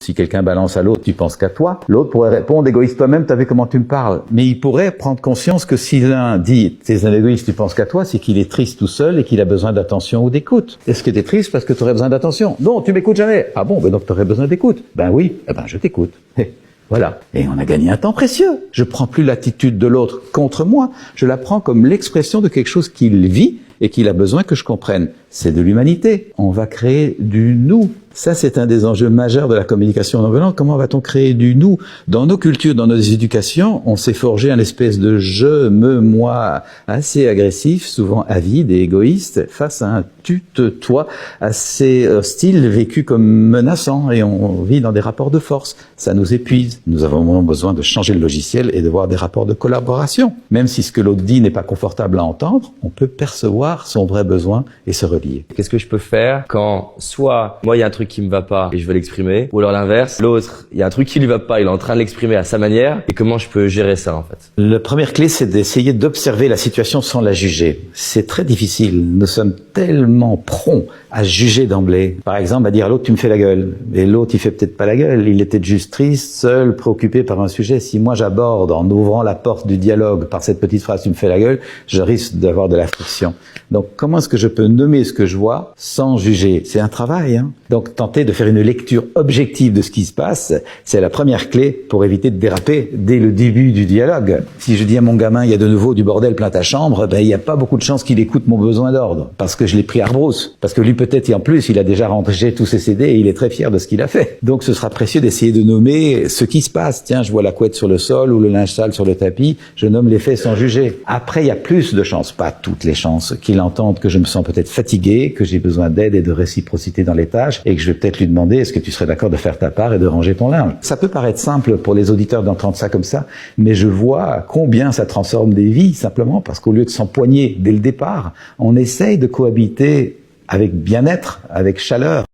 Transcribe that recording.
Si quelqu'un balance à l'autre, tu penses qu'à toi, l'autre pourrait répondre, égoïste toi-même, t'as vu comment tu me parles. Mais il pourrait prendre conscience que si l'un dit, t'es un égoïste, tu penses qu'à toi, c'est qu'il est triste tout seul et qu'il a besoin d'attention ou d'écoute. Est-ce que t'es triste parce que tu aurais besoin d'attention? Non, tu m'écoutes jamais. Ah bon, ben donc tu aurais besoin d'écoute. Ben oui, eh ben je t'écoute. Voilà. Et on a gagné un temps précieux. Je prends plus l'attitude de l'autre contre moi, je la prends comme l'expression de quelque chose qu'il vit et qu'il a besoin que je comprenne. C'est de l'humanité. On va créer du nous. Ça, c'est un des enjeux majeurs de la communication non violente. Comment va-t-on créer du nous? Dans nos cultures, dans nos éducations, on s'est forgé un espèce de je, me, moi, assez agressif, souvent avide et égoïste, face à un tu-toi assez hostile, vécu comme menaçant, et on vit dans des rapports de force. Ça nous épuise. Nous avons vraiment besoin de changer le logiciel et de voir des rapports de collaboration. Même si ce que l'autre dit n'est pas confortable à entendre, on peut percevoir son vrai besoin et se relier. Qu'est-ce que je peux faire quand soit moi il y a un truc qui me va pas et je veux l'exprimer, ou alors l'inverse, l'autre il y a un truc qui lui va pas, il est en train de l'exprimer à sa manière, et comment je peux gérer ça en fait? La première clé, c'est d'essayer d'observer la situation sans la juger. C'est très difficile. Nous sommes tellement prompts à juger d'emblée. Par exemple, à dire à l'autre, tu me fais la gueule. Et l'autre, il fait peut-être pas la gueule. Il était juste triste, seul, préoccupé par un sujet. Si moi j'aborde en ouvrant la porte du dialogue par cette petite phrase, tu me fais la gueule, je risque d'avoir de la friction. Donc, comment est-ce que je peux nommer ce que je vois sans juger? C'est un travail, hein. Donc, tenter de faire une lecture objective de ce qui se passe, c'est la première clé pour éviter de déraper dès le début du dialogue. Si je dis à mon gamin, il y a de nouveau du bordel plein ta chambre, ben, il n'y a pas beaucoup de chances qu'il écoute mon besoin d'ordre. Parce que je l'ai pris à rebrousse. Parce que lui, peut-être, et en plus, il a déjà rangé tous ses CD et il est très fier de ce qu'il a fait. Donc, ce sera précieux d'essayer de nommer ce qui se passe. Tiens, je vois la couette sur le sol ou le linge sale sur le tapis. Je nomme les faits sans juger. Après, il y a plus de chances, pas toutes les chances, qu'il entende que je me sens peut-être fatigué, que j'ai besoin d'aide et de réciprocité dans les tâches, et que je vais peut-être lui demander est-ce que tu serais d'accord de faire ta part et de ranger ton linge. Ça peut paraître simple pour les auditeurs d'entendre ça comme ça, mais je vois combien ça transforme des vies, simplement parce qu'au lieu de s'empoigner dès le départ, on essaye de cohabiter avec bien-être, avec chaleur.